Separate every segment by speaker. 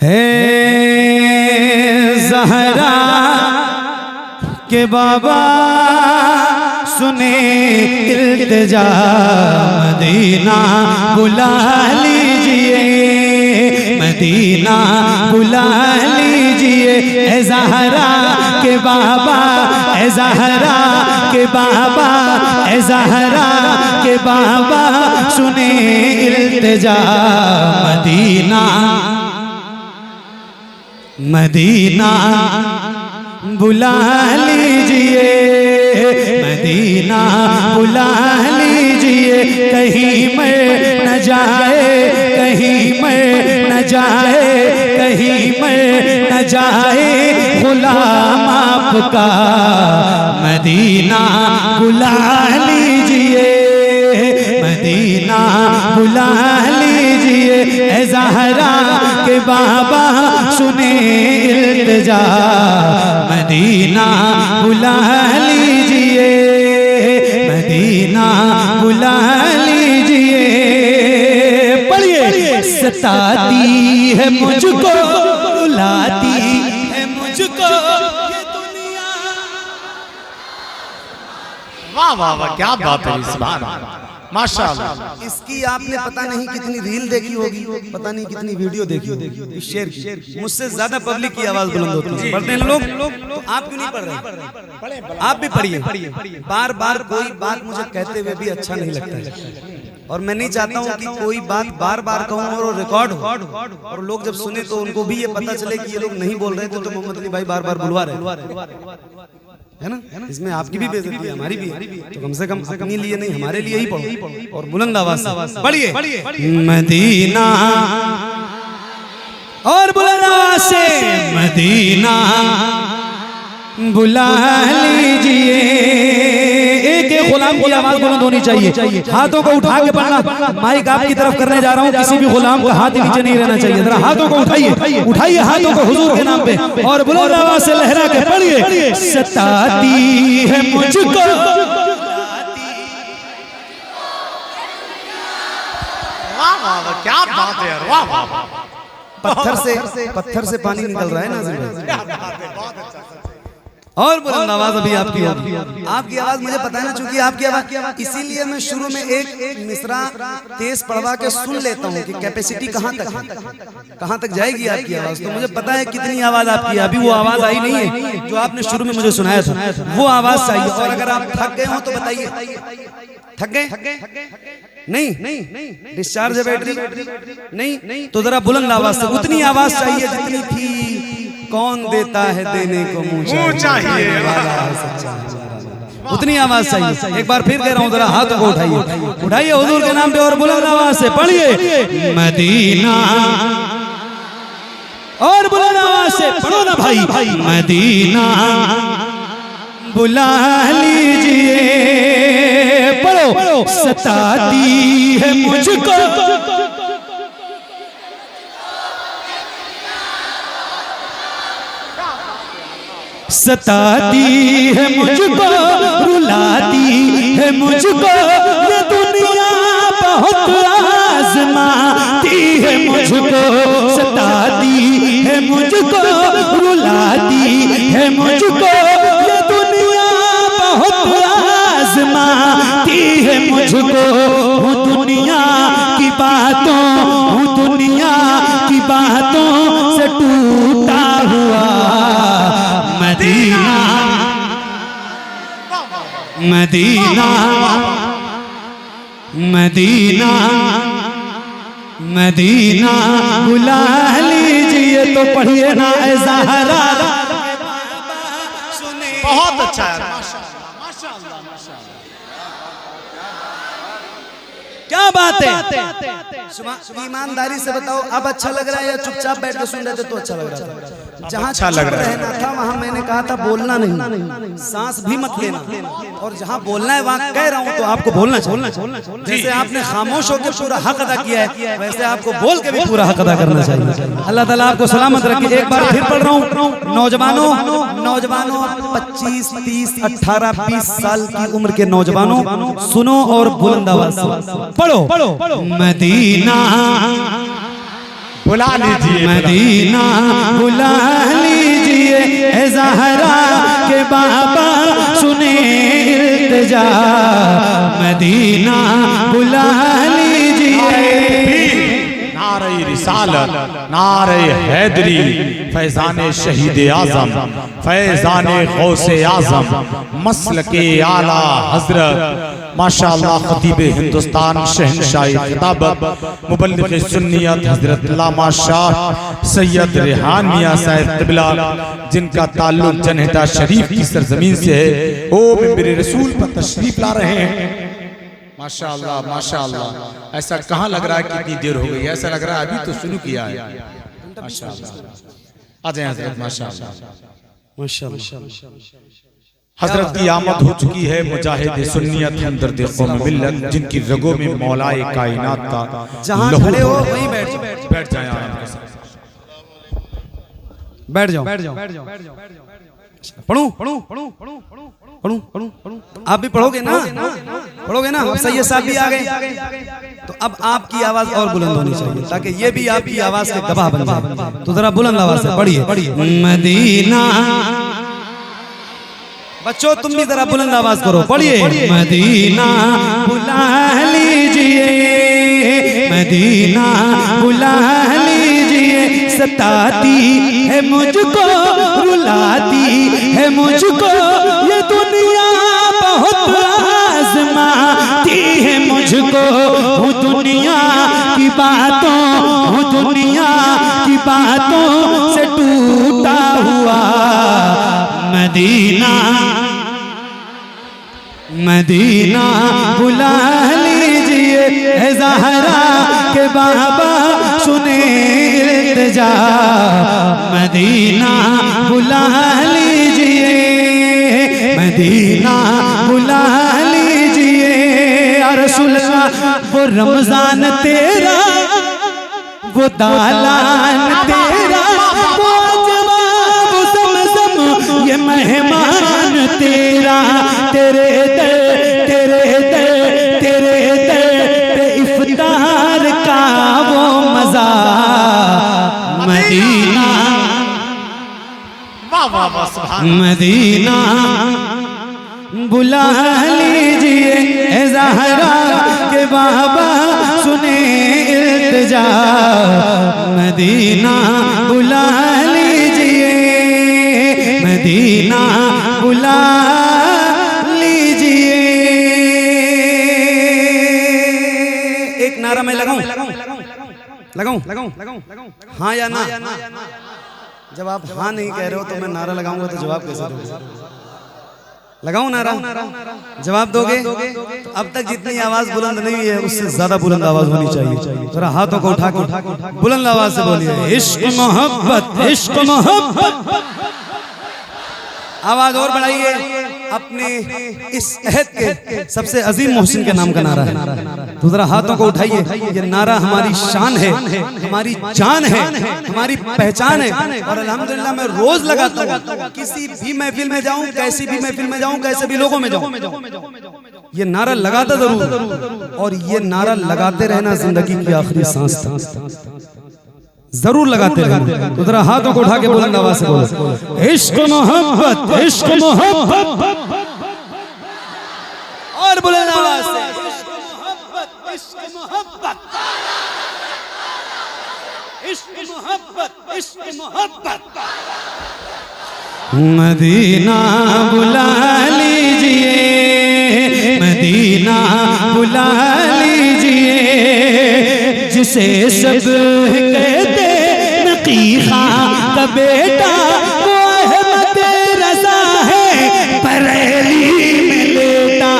Speaker 1: है ज़हरा के बाबा सुने इल्तिजा मदीना बुला लीजिए, मदीना बुला लीजिए। ए ज़हरा के बाबा, ए ज़हरा के बाबा, ए ज़हरा के बाबा सुने इल्तिजा मदीना, मदीना बुला लीजिए, मदीना बुला लीजिए। कहीं मर न जाए, कहीं मर न जाए, कहीं मर न जाए गुलाम आपका, मदीना बुला लीजिए, मदीना बुला लीजिए। ए ज़हरा के बाबा सुने इल्तिजा मदीना बुला लीजिए, मदीना बुला लीजिए। पढ़िए। सताती है मुझको, रुलाती है मुझको ये दुनिया।
Speaker 2: वाह वाह वाह, क्या बात है इस बार, माशाअल्लाह।
Speaker 3: इसकी आपने पता नहीं कितनी रील देखी होगी, पता नहीं कितनी वीडियो देखी होगी इस शेर की। मुझसे ज्यादा पब्लिक की आवाज बुलंद होती है। पढ़ते हैं लोग, तो आप क्यों नहीं पढ़ रहे? आप भी पढ़िए। बार बार कोई बात मुझे कहते हुए भी अच्छा नहीं लगता है, और मैं नहीं चाहता हूँ कि कोई बात बार बार कहूँ और रिकॉर्ड हो, और लोग जब सुने तो उनको भी ये पता चले कि ये लोग नहीं बोल रहे थे, तो मोहम्मद अली भाई बार बार बुलवा रहे है ना। इसमें आपकी भी बेइज्जती है, हमारी भी है, तो कम से कम अपने लिए नहीं हमारे लिए ही पढ़ो, और बुलंद आवाज से पढ़िए।
Speaker 1: मदीना और बुलंद आवाज से मदीना बुला लीजिए। एक एक गुलाम की आवाज बुलंद होनी चाहिए। हाथों को उठा के पढ़ना। माइक आपकी तरफ करने जा रहा हूँ, किसी भी गुलाम का हाथ नीचे नहीं रहना चाहिए। जरा हाथों को उठाइए, उठाइए हाथों को हुजूर के नाम पे, और बुलंद आवाज से लहरा के पढ़िए। सताती है मुझको,
Speaker 2: वाह वाह वाह, क्या बात है यार, वाह वाह।
Speaker 3: पत्थर से पानी निकल रहा है ना।
Speaker 1: और बुलंद आवाज अभी आपकी होगी।
Speaker 3: आपकी आवाज मुझे पता है ना, चूंकि आपकी आवाज, इसीलिए मैं शुरू में एक मिसरा तेज पढ़वा के सुन लेता हूँ कि कैपेसिटी कहाँ तक जाएगी आपकी आवाज। तो मुझे पता है कितनी आवाज आपकी है। अभी वो आवाज आई नहीं है जो आपने शुरू में मुझे सुनाया था, वो आवाज चाहिए। और अगर आप थक गए हो तो बताइए, थक गए? नहीं डिस्चार्ज है बैटरी? नहीं, तो जरा बुलंद आवाज से उतनी आवाज चाहिए जितनी थी। कौन देता है देने को मुँह चाहिए, उतनी आवाज चाहिए। एक बार फिर कह रहा हूँ, जरा हाथ को उठाइए हुजूर के नाम पे, और बुलंद आवाज से पढ़िए। मदीना और बुलंद आवाज से पढ़ो ना भाई। मदीना बुला लीजिए, पढ़ो। सताती है मुझको, सताती है मुझको, रुलाती है मुझको ये दुनिया, बहुत आज़माती है मुझको। सताती है मुझको, रुलाती है मुझको ये दुनिया, बहुत आज़माती है मुझको। हूँ दुनिया की बातों, हूँ दुनिया की बातों से टूटा हुआ। मदीना, मदीना, मदीना, मदीना बुला लीजिए। तो पढ़िए ना ए ज़हरा।
Speaker 2: बहुत अच्छा है, माशाअल्लाह माशाअल्लाह माशाअल्लाह।
Speaker 1: क्या बात है?
Speaker 3: ईमानदारी से बताओ, अब अच्छा लग रहा है या चुपचाप बैठ के सुन रहे थे तो अच्छा लग रहा था? जहाँ
Speaker 2: अच्छा लग रहा है।
Speaker 3: रहना था वहाँ मैंने कहा था बोलना नहीं, सांस भी मत लेना, और जहाँ बोलना है वहाँ कह रहा हूँ तो आपको बोलना चाहिए। जैसे आपने खामोश होकर पूरा हक अदा किया है, वैसे आपको बोल के भी पूरा हक अदा करना चाहिए। अल्लाह ताला आपको सलामत रखे। एक बार फिर पढ़ रहा हूँ, नौजवानों 25, 30, 18, 20 साल की उम्र के नौजवानों, सुनो और बुलंद आवाज से पढ़ो। मदीना
Speaker 2: बुला लीजिए
Speaker 1: मदीना बुला लीजिए ए ज़हरा के बाबा सुने इल्तिजा, मदीना बुला लीजिए।
Speaker 2: नारे रिसालत, नारे हैदरी, फैज़ाने शहीद आज़म, फैज़ाने गौसे आज़म, मसलके आला हज़रत माशाअल्लाह खतीब हिंदुस्तान शहंशाह खिताबत मुबल्लिग सुन्नियत हज़रत अल्लामा शाह सैयद रेहान मियां साहिब क़िबला, जिनका ताल्लुक जनहिटा शरीफ की सरजमीन से है, वो मेरे रसूल पर तशरीफ ला रहे हैं। माशाअल्लाह माशाअल्लाह। ऐसा कहाँ लग रहा है कितनी देर हो गई, ऐसा लग रहा है अभी तो शुरू किया है। माशाअल्लाह आ जाए हज़रत। माशाअल्लाह हज़रत की आमद हो चुकी है मुजाहिद सुन्नियत हमदर्द कौम मिल्लत, जिनकी रगों में मौलाए कायनात का
Speaker 3: जहां खड़े हो वहीं बैठ
Speaker 2: जाए आराम के साथ।
Speaker 3: बैठ जाओ। पढ़ूं पढ़ूं पढ़ूं पढ़ूं पढ़ूं पढ़ूं पढ़ूं आप भी पढ़ोगे ना? पढ़ोगे ना? सैयद साहब भी आ गए, तो अब आपकी आवाज और बुलंद होनी चाहिए ताकि ये भी आपकी आवाज के गवाह बन जाए। तो जरा बुलंद आवाज से पढ़िए। मदीना, बच्चों तुम भी जरा बुलंद आवाज करो, पढ़िए। मदीना बुला लीजिए, मदीना बुला लीजिए, सताती है मुझको, रुलाती है मुझको ये दुनिया, बहुत आज़माती है मुझको, हूँ दुनिया की बातों, हूँ दुनिया की बातों से टूटा हुआ। मदीना मदीना बुला लीजिए है ज़हरा के बाबा सुने इल्तिजा, मदीना बुला लीजिए, मदीना बुला लीजिए। या रसूल अल्लाह वो रमजान तेरा, वो दालान तेरा, वो जवाब ज़मज़म ये मेहमान तेरा, तेरे दर तेरे दर तेरे दर पे इफ्तार का वो मजा। मदीना मदीना बुला लीजिए ए ज़हरा के बाबा सुने इल्तिजा, मदीना बुला लीजिए, मदीना बुला लीजिए। एक नारा मैं लगाऊं हाँ या ना? जब आप हाँ नहीं कह रहे हो तो मैं नारा लगाऊंगा तो जवाब कैसे दोगे? लगाऊं नारा? जवाब दोगे? तो अब तक जितनी आवाज बुलंद नहीं है उससे ज्यादा बुलंद आवाज होनी चाहिए। जरा हाथों को उठा के बुलंद आवाज से बोलिए, इश्क मोहब्बत, इश्क मोहब्बत। आवाज और बढ़ाइए। अपने इस अहद के सबसे अजीम मोहसिन के नाम का नारा है। तो जरा हाथों को उठाइए। ये नारा हमारी शान है, हमारी जान है, हमारी पहचान है। और अल्हम्दुलिल्लाह मैं रोज लगाता हूँ, किसी भी महफिल में जाऊं, कैसी भी महफिल में जाऊं, कैसे भी लोगों में जाऊं, ये नारा लगाता जरूर। और ये नारा लगाते रहना जिंदगी की आखिरी सांस जरूर लगाते रहना। तो जरा हाथों को उठा के बुलंद आवाज से बोलो, इश्क मोहब्बत, इश्क मोहब्बत। और बुलंद आवाज से, इश्क मोहब्बत, इश्क मोहब्बत, इश्क मोहब्बत, इश्क मोहब्बत। मदीना बुला लीजिए, मदीना बुला लीजिए, जिसे सब कहते नकीहा का बेटा, वो अहमद रज़ा है बरेली में लेटा।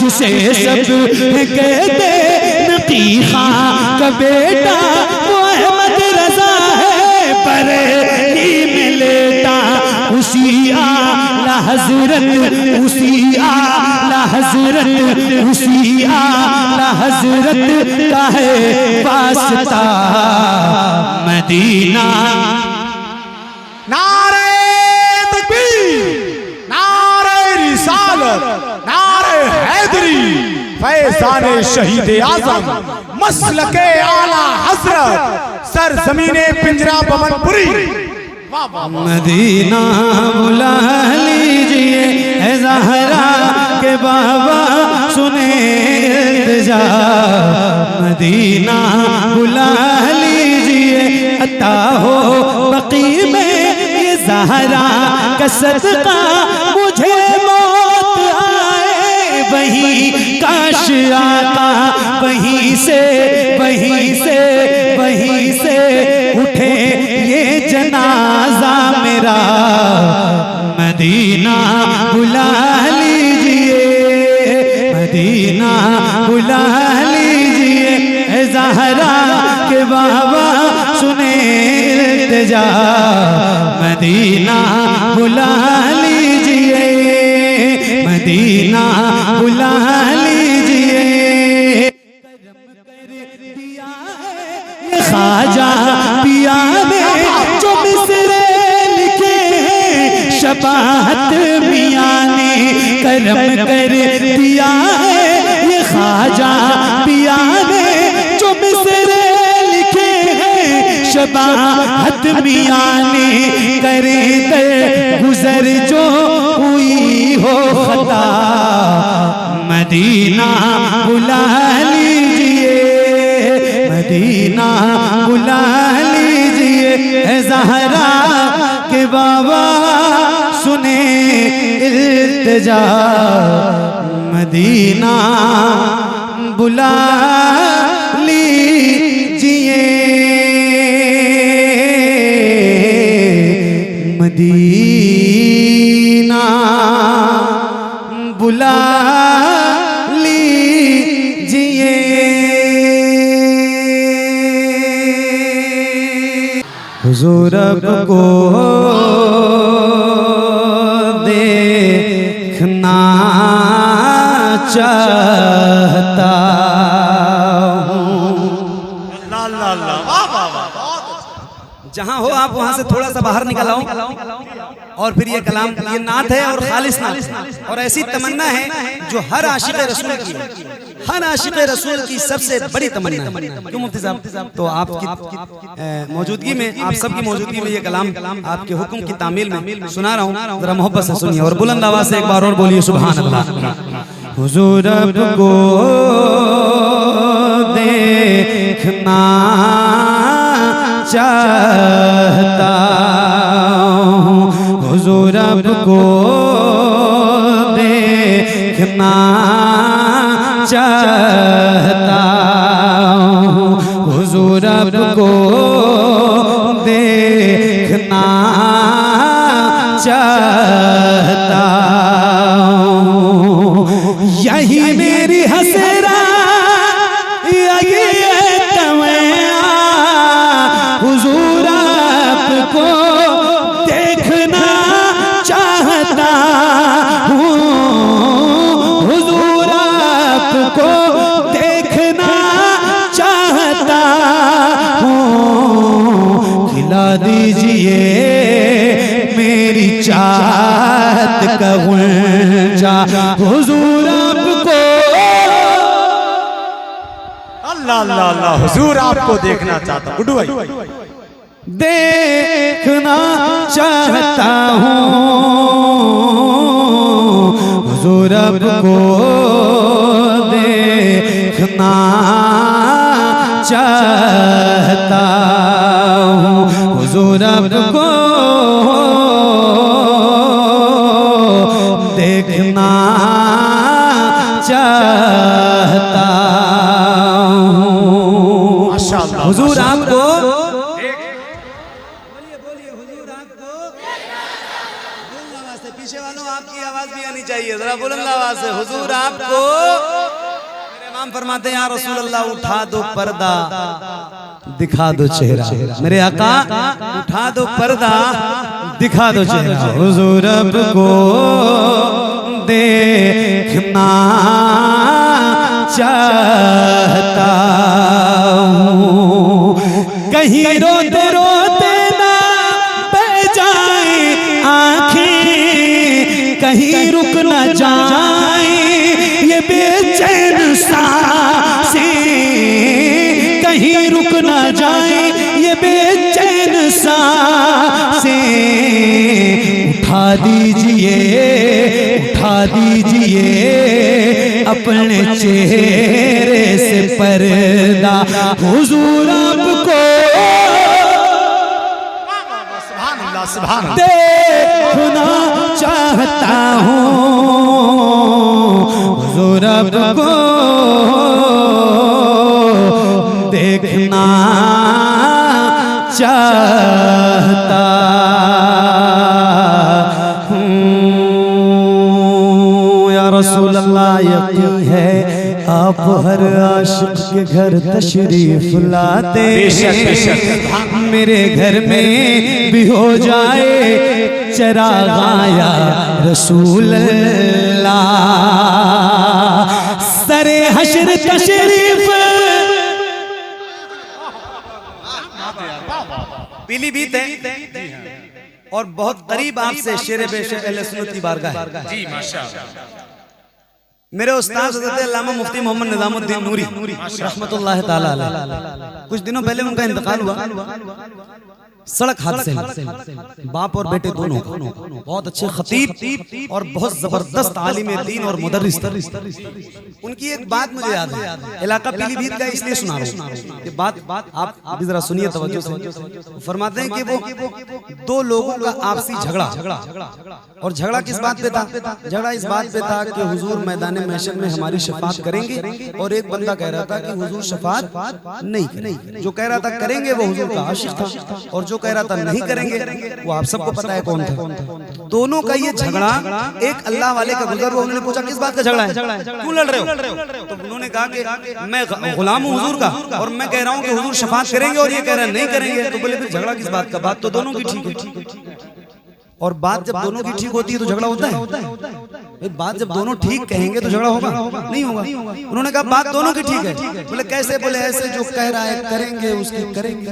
Speaker 3: जिसे सब कहते नकीहा का बेटा, वो अहमद रज़ा है बरेली में लेटा। उसी आला हज़रत, उसी आला हज़रत, उसी आला हज़रत का है वास्ता मदीना।
Speaker 2: नारे तकबीर, नारे रिसालत, नारे हैदरी, फैज़ाने शहीद आज़म, मसलके आला हजरत सर जमीने पिंजरा पवनपुरी।
Speaker 1: मदीना बुला लीजिए है ज़हरा के बाबा सुने इल्तिजा। मदीना बुला लीजिए अता हो बकी में ये ज़हरा का सदका मुझे मौत आए वहीं काश आता वहीं से उठे ये जनाजा मेरा। मदीना बुला लीजिए मदीना बुला लीजिए ए ज़हरा के बाबा सुने इल्तिजा। मदीना बुला लीजिए मदीना बुला लीजिए। ख्वाजा पिया में जो मिसरे लिखे हैं शबाहत मियां ने करम कर दिया है। ये ख्वाजा पिया ने जो मिसरे लिखे हैं शबाहत मियां ने करे दर गुजर जो हुई हो खता। मदीना बुला लीजिए मदीना बुला लीजिए है ज़हरा के बाबा सुने इल्तिजा। मदीना बुला लीजिए मदीना बुला लीजिए। हुजूर को देखना चाहता हूँ। जहाँ हो आप वहाँ से थोड़ा सा बाहर निकल आओ और फिर ये कलाम ये नात है और खालिस नात और ऐसी तमन्ना है जो हर आशिक रसूल की है। हर आशिक रसूल की सबसे बड़ी तमन्ना है। क्यों मुफ्ती साहब? तो आपकी मौजूदगी में आप सबकी मौजूदगी में ये कलाम आपके हुक्म की तामील में सुना रहा हूँ। जरा मोहब्बत से सुनिए और बुलंद आवाज से एक बार और बोलिए सुभान अल्लाह। हुजूर को देखना चाहता हूँ हुजूर को देखना चाहता हूँ हुजूर को देखना चाहता हूँ। यही मेरी हसरा यही तमन्ना हुजूर आपको देखना चाहता हूँ हुजूर आपको देखना चाहता हूँ। खिला दीजिए मेरी चाहत का गुंजा हुजूर आपको।
Speaker 2: अल्लाह अल्लाह अल्लाह हुजूर आपको देखना चाहता हूँ। गुड्डू भाई
Speaker 1: देखना चाहता हूँ हुजूर आपको देखना चाहता हूँ हुजूर आपको देखना चाहता हूँ।
Speaker 2: माशाअल्लाह
Speaker 1: हुजूर आपको पीछे वालों आपकी आवाज भी आनी चाहिए जरा बुलंद आवाज से। हुजूर आपको मेरे इमाम फरमाते हैं या रसूल अल्लाह उठा दो पर्दा दिखा दो चेहरा। मेरे आका उठा दो पर्दा दिखा दो चेहरा। हुजूर आपको देखना चाहता हूँ। कहीं रोते रोते ना बह जाए आँखें कहीं रुक न जाए ये बेचैन सांसें दीजिए, उठा दीजिए अपने चेहरे से पर्दा, हुजूर आपको देखना चाहता हूँ, हुजूर आपको देखना चाहता हूँ। या रसूल अल्लाह, यकीन है आप हर आशिक के घर तशरीफ लाते हैं, मेरे घर में भी हो जाए चरागा या रसूल अल्लाह, सरे हश्र तशरीफ
Speaker 3: पीलीभीत है और बहुत करीब आपसे शेर पेश अहले सुन्नत की बारगाह है।
Speaker 2: जी माशाअल्लाह।
Speaker 3: मेरे उस्ताद हज़रत अल्लामा मुफ्ती मोहम्मद निज़ामुद्दीन नूरी रहमतुल्लाह ताला अलैह, कुछ दिनों पहले उनका इंतकाल हुआ सड़क हादसे में, बाप और बेटे दोनों, बहुत अच्छे खतीब और बहुत जबरदस्त आलिम दीन और मुदर्रिस। उनकी एक बात मुझे याद है, इलाका पीलीभीत का इसलिए सुना रहा हूं, ये बात आप भी जरा सुनिए तवज्जो से। फरमाते हैं कि वो दो लोगों का आपसी झगड़ा, और झगड़ा किस बात पे था? झगड़ा इस बात पे था कि हुजूर मैदान महशर में हमारी शफाअत करेंगे, और एक बंदा कह रहा था कि हुजूर शफाअत नहीं करेंगे। जो कह रहा था करेंगे वो हुजूर का आशिक था, और जो कह रहा था नहीं करेंगे वो आप सबको पता है कौन था। दोनों का ये झगड़ा एक अल्लाह वाले का गुजर हुआ। उन्होंने पूछा किस बात का झगड़ा है, क्यों लड़ रहे हो? तो उन्होंने कहा कि मैं गुलाम हूँ हुजूर का, और मैं कह रहा हूँ कि हुजूर शफाअत करेंगे और ये कह रहा है नहीं करेंगे। तो बोले फिर झगड़ा किस बात का? बात तो दोनों की ठीक है, और बात जब दोनों की ठीक होती है तो झगड़ा होता है। बात जब दोनों ठीक कहेंगे तो झगड़ा होगा? नहीं होगा। उन्होंने कहा बात दोनों की ठीक है। बोले कैसे? बोले ऐसे जो कह रहा है करेंगे उसकी करेंगे।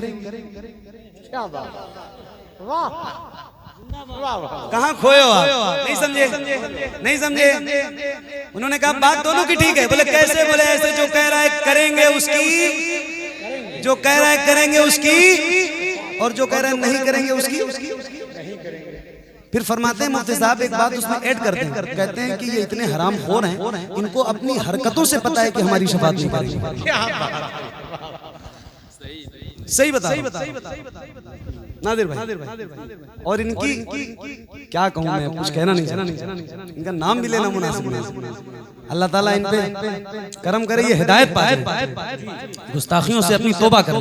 Speaker 3: कहाँ खोए हो आप? नहीं समझे, नहीं समझे। उन्होंने कहा बात दोनों की ठीक है। बोले कैसे? बोले ऐसे जो कह रहा है करेंगे उसकी, जो कह रहा है करेंगे उसकी, और जो कह रहा है नहीं करेंगे उसकी। फिर फरमाते हैं मुफ्ती साहब एक बात उसमें ऐड करते हैं, कहते हैं कि ये इतने हराम खोर हैं, इनको अपनी हरकतों से पता है कि हमारी शफाअत नहीं करेंगे। सही बता नादिर भाई। और इनकी क्या कहूँ मैं, कुछ कहना नहीं चाहता, इनका नाम भी लेना मुनासिब नहीं। अल्लाह ताला इन पे करम करे, ये हिदायत पाए, गुस्ताखियों से अपनी तौबा करे।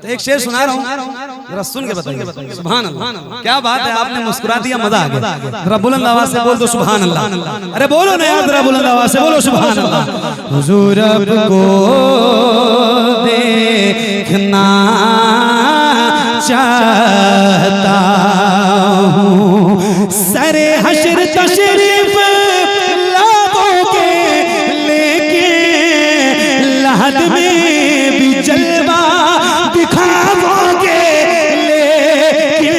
Speaker 3: तो एक शेर सुना रहा हूँ, जरा सुन के बताइए। सुभान अल्लाह, क्या बात है, आपने मुस्कुरा दिया, मजा आ गया। जरा बुलंद आवाज से बोल दो सुभान अल्लाह। अरे बोलो ना यार, जरा बुलंद आवाज से बोलो सुभान अल्लाह। हुजूर को देखना चाहता हूँ, सरे हश्र तशरीफ लाओगे लेके, लहद में भी जलवा दिखाओगे लेके,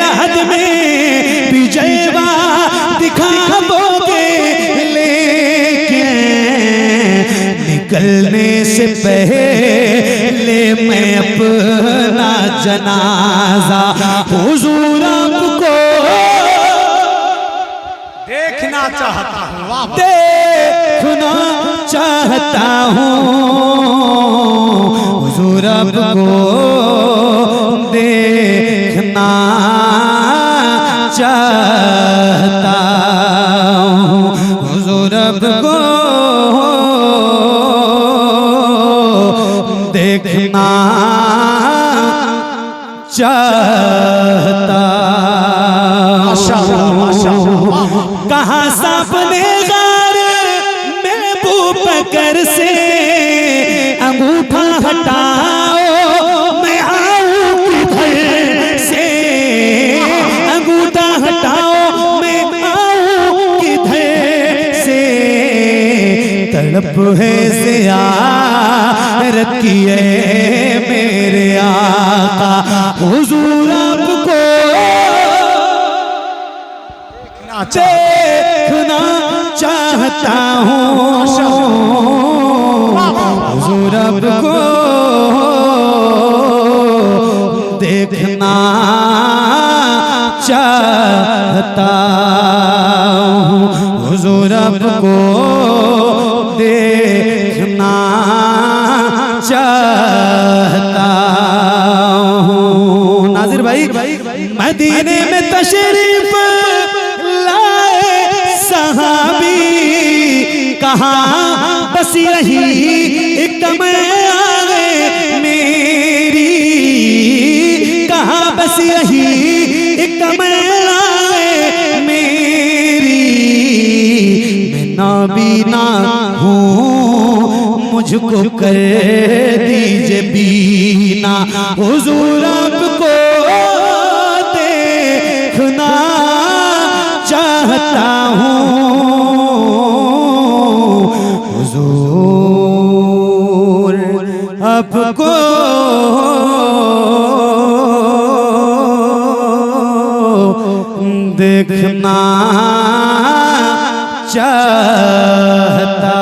Speaker 3: लहद में भी जलवा दिखाओगे लेके, निकलने से पहले मैं अपना जनाजा हुजूर आपको
Speaker 2: देखना चाहता हूँ,
Speaker 1: देखना चाहता हूँ, हुजूर आपको देखना चाहता हूँ, हुजूर आपको देखना चाहता हूँ। कहाँ सापने गार में बकर से अंगूठा हटाओ, मैं आऊँ किधर से, अंगूठा हटाओ मैं आऊँ किधर से, तड़प है ज़ियारत किए मेरे आका हुजूर आपको देखना चाहता हूँ, हुजूर आपको देखना चाहता हूँ, हुजूर आपको देखना चाहता हूँ। नाजिर भाई, मदीने में तशरीफ लाए सहाबी, कहाँ बस यही एक दम आगे मेरी, कहाँ बस यही एक दम आगे मेरी, मैं नाबीना हूँ मुझको कर दीजिए बीना, हुजूर आपको देखना चाहता हूँ, हुजूर आपको देखना चाहता